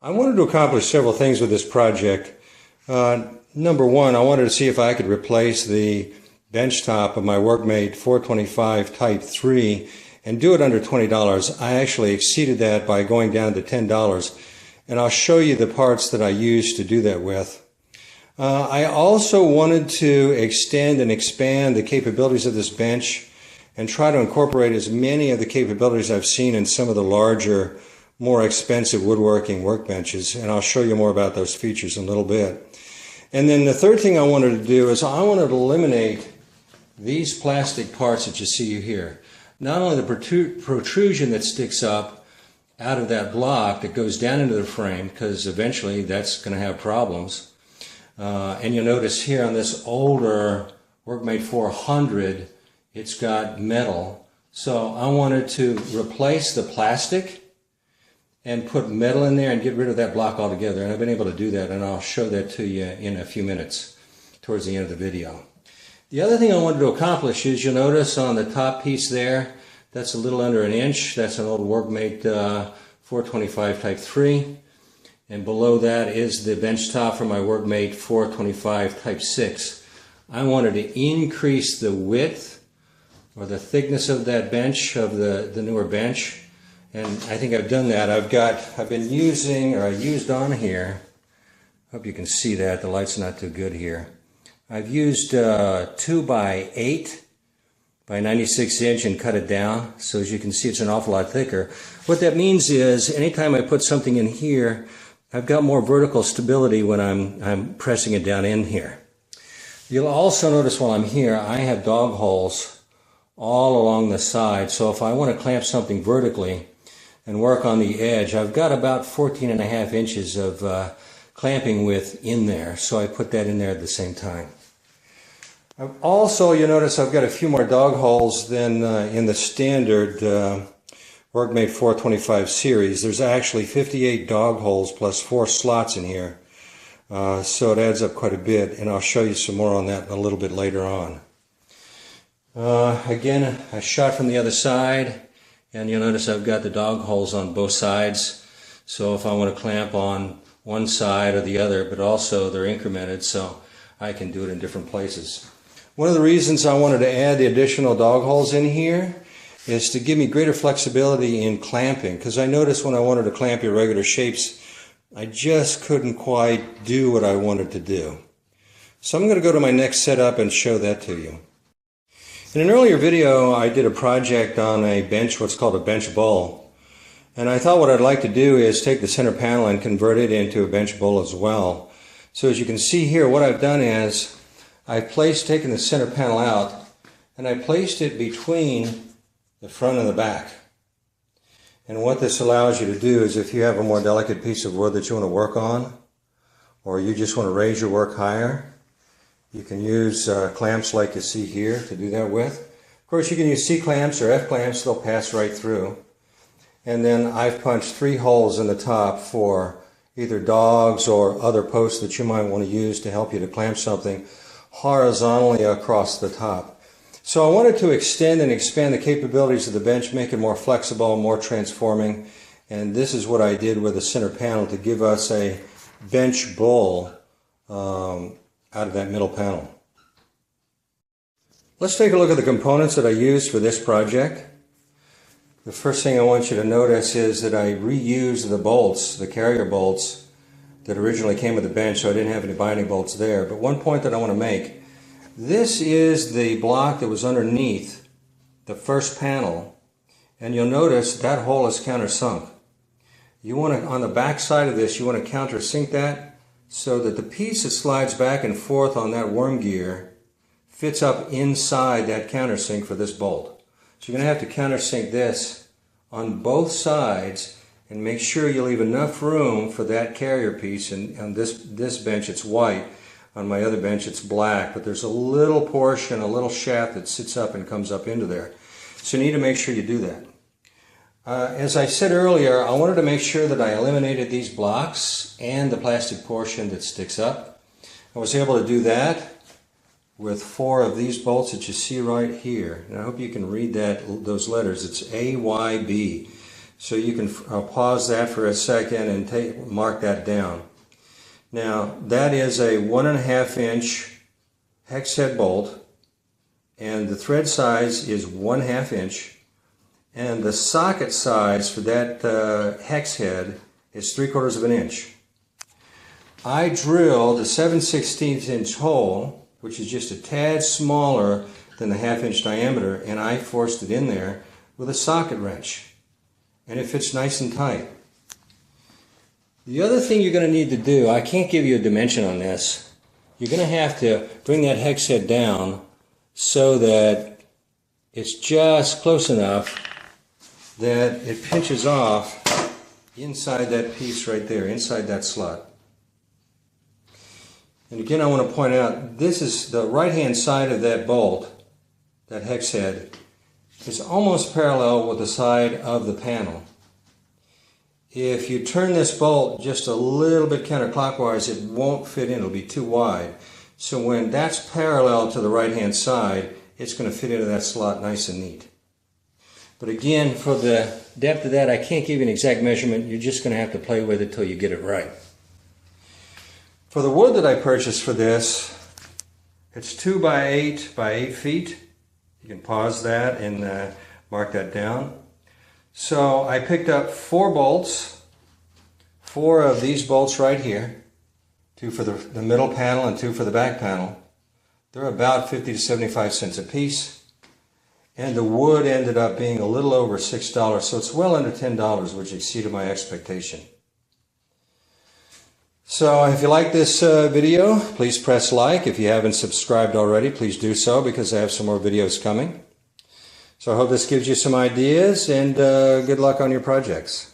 I wanted to accomplish several things with this project. Number one, I wanted to see if I could replace the bench top of my Workmate 425 Type 3 and do it under $20. I actually exceeded that by going down to $10, and I'll show you the parts that I used to do that with. I also wanted to extend and expand the capabilities of this bench and try to incorporate as many of the capabilities I've seen in some of the larger, more expensive woodworking workbenches, and I'll show you more about those features in a little bit. And then the third thing I wanted to do is I wanted to eliminate these plastic parts that you see here. Not only the protrusion that sticks up out of that block that goes down into the frame, because eventually that's going to have problems. And you'll notice here on this older Workmate 400, it's got metal. So I wanted to replace the plastic and put metal in there and get rid of that block altogether. And I've been able to do that, and I'll show that to you in a few minutes towards the end of the video. The other thing I wanted to accomplish is, you'll notice on the top piece there, that's a little under an inch. That's an old Workmate 425 Type 3. And below that is the bench top for my Workmate 425 Type 6. I wanted to increase the width or the thickness of that bench, of the newer bench. And I think I've done that. I've been using, or I used on here, hope you can see that, the light's not too good here. I've used 2 by 8 by 96 inch and cut it down. So as you can see, it's an awful lot thicker. What that means is, anytime I put something in here, I've got more vertical stability when I'm pressing it down in here. You'll also notice while I'm here, I have dog holes all along the side. So if I want to clamp something vertically and work on the edge, I've got about 14.5 inches of clamping width in there, so I put that in there at the same time. Also, you notice I've got a few more dog holes than in the standard Workmate 425 series. There's actually 58 dog holes plus 4 slots in here, so it adds up quite a bit, and I'll show you some more on that a little bit later on. Again, I shot from the other side, and you'll notice I've got the dog holes on both sides, so if I want to clamp on one side or the other, but also they're incremented so I can do it in different places. One of the reasons I wanted to add the additional dog holes in here is to give me greater flexibility in clamping, because I noticed when I wanted to clamp irregular shapes, I just couldn't quite do what I wanted to do. So I'm going to go to my next setup and show that to you. In an earlier video, I did a project on a bench, what's called a bench bowl. And I thought what I'd like to do is take the center panel and convert it into a bench bowl as well. So as you can see here, what I've done is I've taken the center panel out, and I placed it between the front and the back. And what this allows you to do is, if you have a more delicate piece of wood that you want to work on, or you just want to raise your work higher, you can use clamps like you see here to do that with. Of course, you can use C clamps or F clamps, they'll pass right through. And then I've punched 3 holes in the top for either dogs or other posts that you might want to use to help you to clamp something horizontally across the top. So I wanted to extend and expand the capabilities of the bench, make it more flexible, more transforming, and this is what I did with the center panel to give us a bench bowl out of that middle panel. Let's take a look at the components that I used for this project. The first thing I want you to notice is that I reused the bolts, the carrier bolts that originally came with the bench, so I didn't have any binding bolts there. But one point that I want to make, this is the block that was underneath the first panel, and you'll notice that hole is countersunk. You want to, on the back side of this, you want to countersink that so that the piece that slides back and forth on that worm gear fits up inside that countersink for this bolt. So you're going to have to countersink this on both sides and make sure you leave enough room for that carrier piece. And on this bench it's white, on my other bench it's black, but there's a little portion, a little shaft that sits up and comes up into there. So you need to make sure you do that. As I said earlier, I wanted to make sure that I eliminated these blocks and the plastic portion that sticks up. I was able to do that with 4 of these bolts that you see right here. And I hope you can read those letters. It's AYB. So you can pause that for a second and mark that down. Now that is a 1.5 inch hex head bolt, and the thread size is 1/2 inch, and the socket size for that hex head is 3/4 of an inch. I drilled a 7/16 inch hole, which is just a tad smaller than the 1/2 inch diameter, and I forced it in there with a socket wrench, and it fits nice and tight. The other thing you're going to need to do, I can't give you a dimension on this, you're going to have to bring that hex head down so that it's just close enough that it pinches off inside that piece right there, inside that slot. And again, I want to point out, this is the right-hand side of that bolt, that hex head, is almost parallel with the side of the panel. If you turn this bolt just a little bit counterclockwise, it won't fit in, it'll be too wide. So when that's parallel to the right-hand side, it's going to fit into that slot nice and neat. But again, for the depth of that, I can't give you an exact measurement. You're just going to have to play with it till you get it right. For the wood that I purchased for this, it's 2 by 8 by 8 feet. You can pause that and mark that down. So I picked up 4 bolts, 4 of these bolts right here, 2 for the middle panel and 2 for the back panel. They're about 50 to 75 cents a piece. And the wood ended up being a little over $6, so it's well under $10, which exceeded my expectation. So if you like this video, please press like. If you haven't subscribed already, please do so, because I have some more videos coming. So I hope this gives you some ideas, and good luck on your projects.